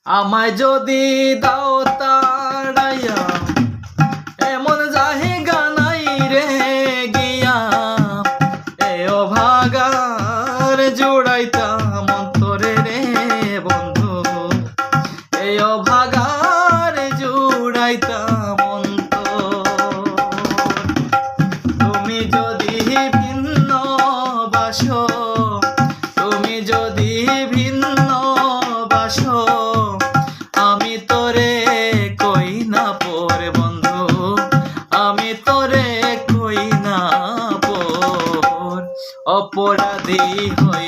আমায় যদি দাও তাড়াইয়া এমন জায়গা নাই রে গিয়া এও ভাগার জুড়াইতাম অন্তরে রে বন্ধু এও ভাগার জুড়াইতাম অন্তর। তুমি যদি ভিন্ন বাসো তুমি যদি ভিন্ন বাসো আমি তোরে কই না পর বন্ধু আমি তোরে কই না পর অপরাধী হই